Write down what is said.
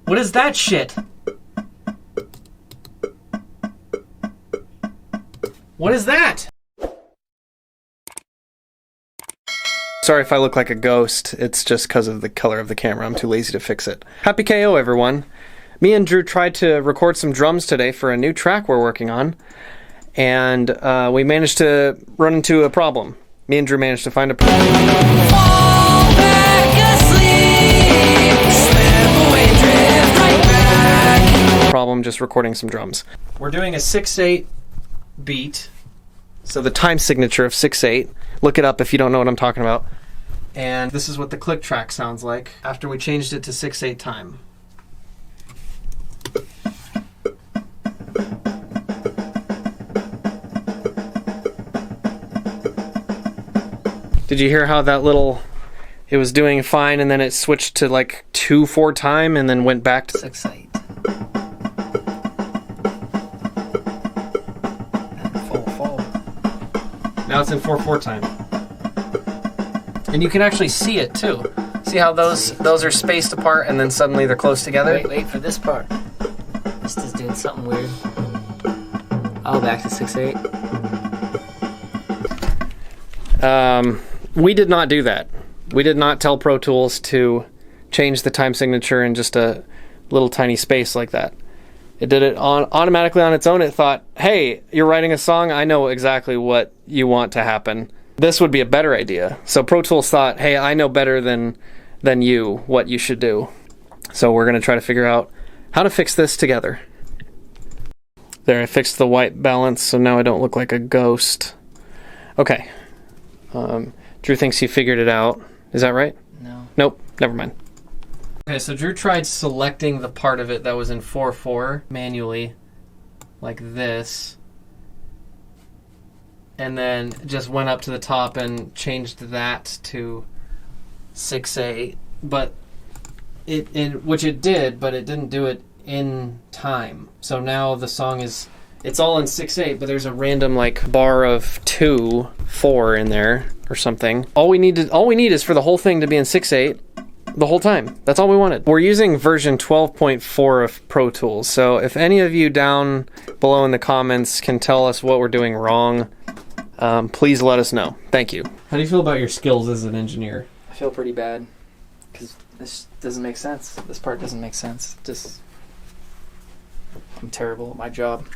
What is that shit? What is that? Sorry if I look like a ghost. It's just because of the color of the camera. I'm too lazy to fix it. Happy KO, everyone. Me and Drew tried to record some drums today for a new track we're working on, and we managed to run into a problem. Me and Drew managed to find a problem. Fall back asleep, slip away, drift right back. Problem just recording some drums. We're doing a 6/8 beat, so the time signature of 6/8. Look it up if you don't know what I'm talking about. And this is what the click track sounds like after we changed it to 6/8 time. Did you hear how that little, it was doing fine and then it switched to like 2/4 time and then went back to 6/8. Full. Now it's in 4/4 time. And you can actually see it too. See how those are spaced apart and then suddenly they're close together? Wait for this part. This is doing something weird. Oh, back to 6/8. We did not do that. We did not tell Pro Tools to change the time signature in just a little tiny space like that. It did it automatically on its own. It thought, hey, you're writing a song, I know exactly what you want to happen. This would be a better idea. So Pro Tools thought, hey, I know better than you what you should do. So we're going to try to figure out how to fix this together. There, I fixed the white balance, so now I don't look like a ghost. Okay. Drew thinks he figured it out. Is that right? No. Nope, never mind. Okay, so Drew tried selecting the part of it that was in 4/4 manually, like this, and then just went up to the top and changed that to 6/8, but which it did, but it didn't do it in time. So now the song is, it's all in 6/8, but there's a random like bar of 2/4 in there or something. All we need is for the whole thing to be in 6/8 the whole time. That's all we wanted. We're using version 12.4 of Pro Tools, so if any of you down below in the comments can tell us what we're doing wrong, please let us know. Thank you. How do you feel about your skills as an engineer? I feel pretty bad because this doesn't make sense. This part doesn't make sense. I'm terrible at my job.